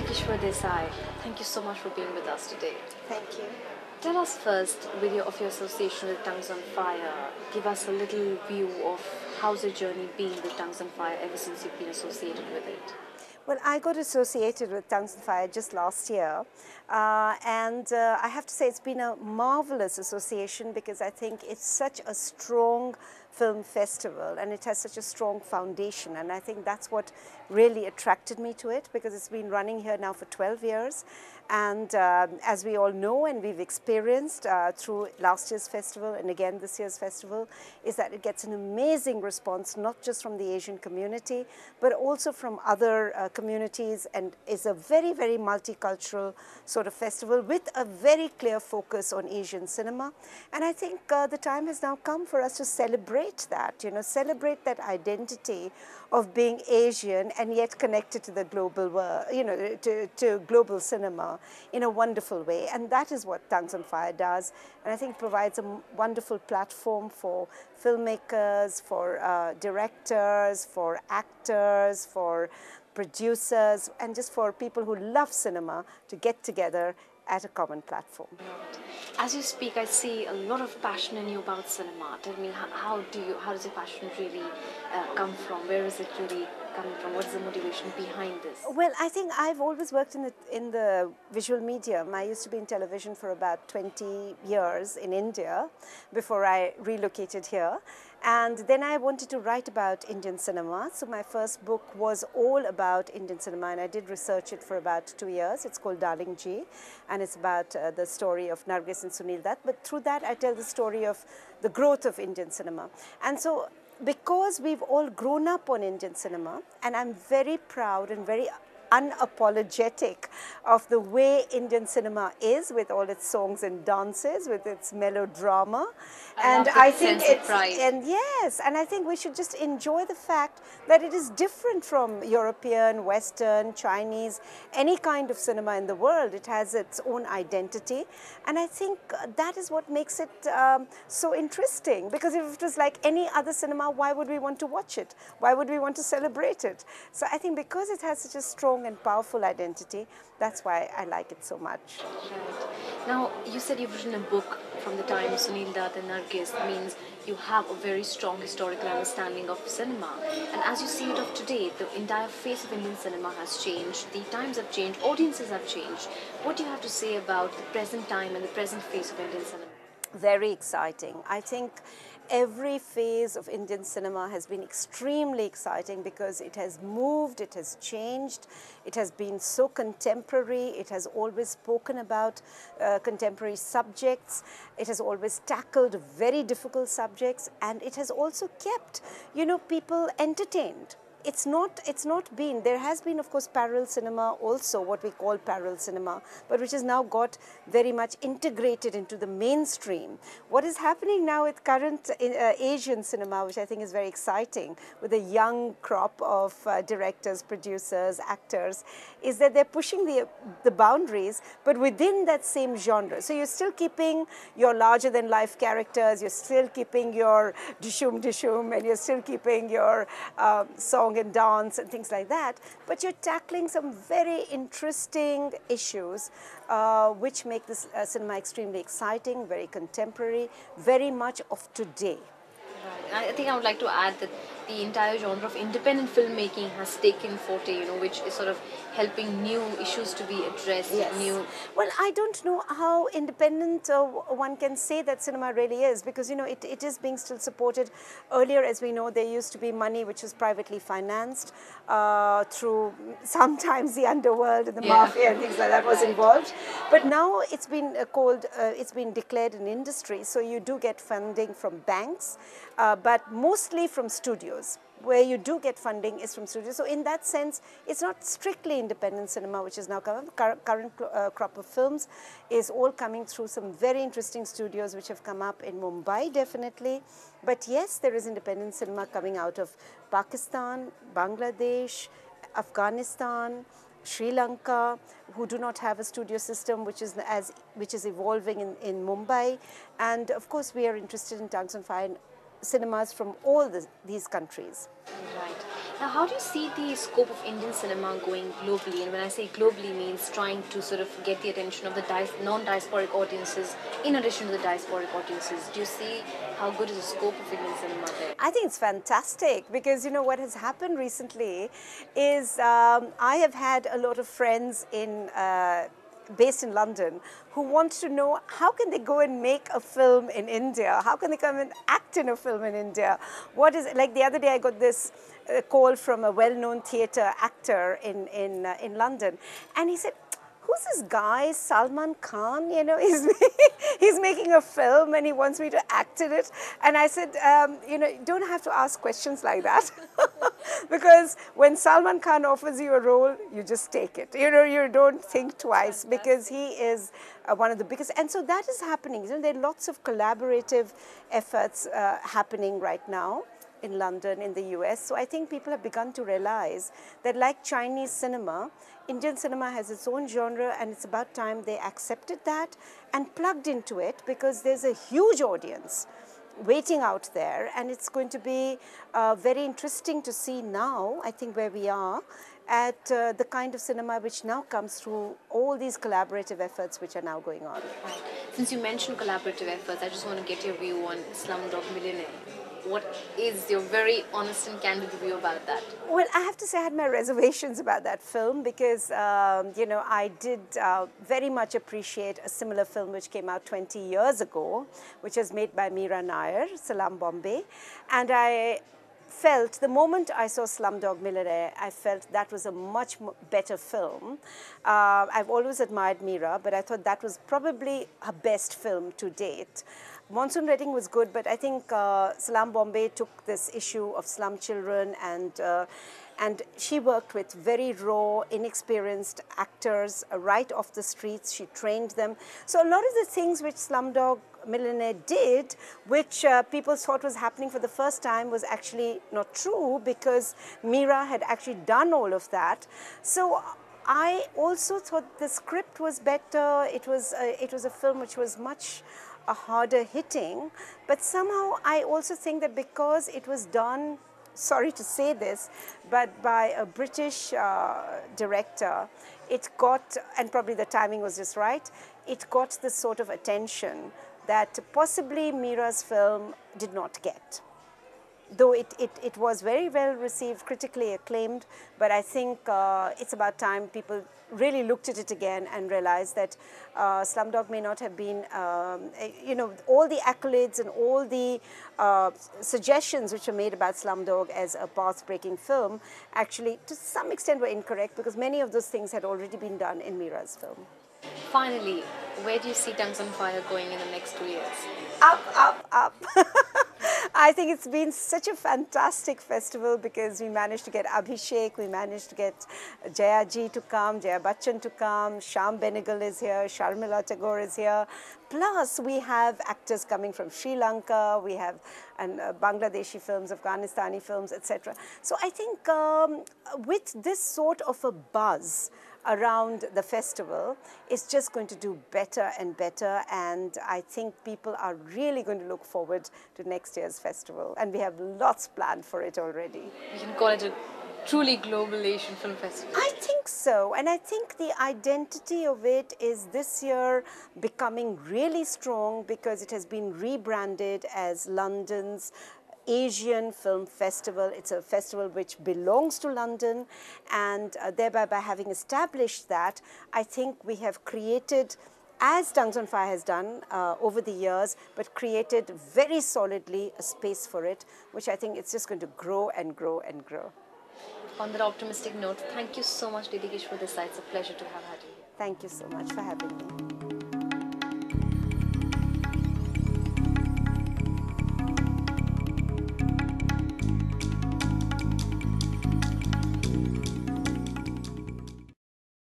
Kishwar Desai, thank you so much for being with us today. Thank you. Tell us first, of your association with Tongues on Fire. Give us a little view of how's the journey been with Tongues on Fire ever since you've been associated with it. Well, I got associated with Tongues on Fire just last year, and I have to say it's been a marvelous association because I think it's such a strong film festival and it has such a strong foundation, and I think that's what really attracted me to it because it's been running here now for 12 years, and as we all know and we've experienced through last year's festival and again this year's festival, is that it gets an amazing response not just from the Asian community but also from other communities, and is a very, very multicultural sort of festival with a very clear focus on Asian cinema. And I think the time has now come for us to celebrate that, celebrate that identity of being Asian and yet connected to the global world, to global cinema in a wonderful way. And that is what Tongues on Fire does. And I think it provides a wonderful platform for filmmakers, for directors, for actors, for producers, and just for people who love cinema to get together at a common platform. As you speak, I see a lot of passion in you about cinema. Tell me, how does your passion really come from? Where is it really coming from? What is the motivation behind this? Well, I think I've always worked in the visual medium. I used to be in television for about 20 years in India before I relocated here. And then I wanted to write about Indian cinema. So my first book was all about Indian cinema, and I did research it for about 2 years. It's called Darling Ji, and it's about the story of Nargis and Sunil Dutt. But through that, I tell the story of the growth of Indian cinema. And so because we've all grown up on Indian cinema, and I'm very proud and very unapologetic of the way Indian cinema is, with all its songs and dances, with its melodrama, and I think it's and yes, and I think we should just enjoy the fact that it is different from European, Western, Chinese, any kind of cinema in the world. It has its own identity, and I think that is what makes it so interesting. Because if it was like any other cinema, why would we want to watch it? Why would we want to celebrate it? So I think because it has such a strong and powerful identity, that's why I like it so much. Right. Now, you said you've written a book from the time Sunil Dutt and Nargis. Means you have a very strong historical understanding of cinema. And as you see it of today, the entire face of Indian cinema has changed. The times have changed. Audiences have changed. What do you have to say about the present time and the present face of Indian cinema? Very exciting. I think every phase of Indian cinema has been extremely exciting because it has moved, it has changed, it has been so contemporary, it has always spoken about contemporary subjects, it has always tackled very difficult subjects, and it has also kept, people entertained. It's not been, there has been of course parallel cinema also, what we call parallel cinema, but which has now got very much integrated into the mainstream. What is happening now with current Asian cinema, which I think is very exciting, with a young crop of directors, producers, actors, is that they're pushing the boundaries, but within that same genre. So you're still keeping your larger than life characters, you're still keeping your dishum dishum, and you're still keeping your song and dance and things like that, but you're tackling some very interesting issues which make this cinema extremely exciting, very contemporary, very much of today. Right. I think I would like to add that the entire genre of independent filmmaking has taken forte, which is sort of helping new issues to be addressed. Yes. Well, I don't know how independent one can say that cinema really is, because it is being still supported. Earlier, as we know, there used to be money which was privately financed through sometimes the underworld and the mafia and things like that was involved. But now it's been it's been declared an industry, so you do get funding from banks, but mostly from studios. Where you do get funding is from studios. So in that sense, it's not strictly independent cinema, which is now coming. Current crop of films is all coming through some very interesting studios which have come up in Mumbai, definitely. But yes, there is independent cinema coming out of Pakistan, Bangladesh, Afghanistan, Sri Lanka, who do not have a studio system, which is evolving in Mumbai. And of course, we are interested in Tongues on Fire cinemas from all these countries. Right. Now, how do you see the scope of Indian cinema going globally? And when I say globally, means trying to sort of get the attention of the non-diasporic audiences in addition to the diasporic audiences. Do you see how good is the scope of Indian cinema there? I think it's fantastic because, you know, what has happened recently is I have had a lot of friends based in London who want to know how can they go and make a film in India? How can they come and act in a film in India? What is it? Like the other day I got this call from a well-known theatre actor in London, and he said, who's this guy, Salman Khan? You know, he's making a film and he wants me to act in it. And I said, you know, you don't have to ask questions like that. Because when Salman Khan offers you a role, you just take it. You know, you don't think twice because he is one of the biggest. And so that is happening. You know, there are lots of collaborative efforts happening right now in London, in the US. So I think people have begun to realize that, like Chinese cinema, Indian cinema has its own genre, and it's about time they accepted that and plugged into it, because there's a huge audience waiting out there, and it's going to be very interesting to see now, I think, where we are at the kind of cinema which now comes through all these collaborative efforts which are now going on. Right. Since you mentioned collaborative efforts, I just want to get your view on Slumdog Millionaire. What is your very honest and candid review about that? Well, I have to say I had my reservations about that film because, you know, I did very much appreciate a similar film which came out 20 years ago, which was made by Meera Nair, Salam Bombay. And I felt, the moment I saw Slumdog Millionaire, I felt that was a much better film. I've always admired Meera, but I thought that was probably her best film to date. Monsoon Wedding was good, but I think Salam Bombay took this issue of slum children, and she worked with very raw, inexperienced actors right off the streets. She trained them. So a lot of the things which Slumdog Millionaire did, which people thought was happening for the first time, was actually not true, because Meera had actually done all of that. So I also thought the script was better. It was a film which was much harder hitting, but somehow I also think that because it was done, sorry to say this, but by a British director, it got, and probably the timing was just right, it got this sort of attention that possibly Meera's film did not get. Though it was very well received, critically acclaimed, but I think it's about time people really looked at it again and realized that Slumdog may not have been, you know, all the accolades and all the suggestions which were made about Slumdog as a path-breaking film actually to some extent were incorrect, because many of those things had already been done in Meera's film. Finally, where do you see Tongues on Fire going in the next 2 years? Up, up, up. I think it's been such a fantastic festival because we managed to get Abhishek, we managed to get Jaya Ji to come, Jaya Bachchan to come, Shyam Benegal is here, Sharmila Tagore is here. Plus, we have actors coming from Sri Lanka, we have Bangladeshi films, Afghanistani films, etc. So I think with this sort of a buzz around the festival, it's just going to do better and better, and I think people are really going to look forward to next year's festival, and we have lots planned for it already. We can call it a truly global Asian film festival. I think so, and I think the identity of it is this year becoming really strong because it has been rebranded as London's Asian Film Festival. It's a festival which belongs to London, and thereby, by having established that, I think we have created, as Tongues on Fire has done over the years, but created very solidly a space for it, which I think it's just going to grow and grow and grow. On that optimistic note, thank you so much, Kishwar Desai. It's a pleasure to have had you here. Thank you so much for having me.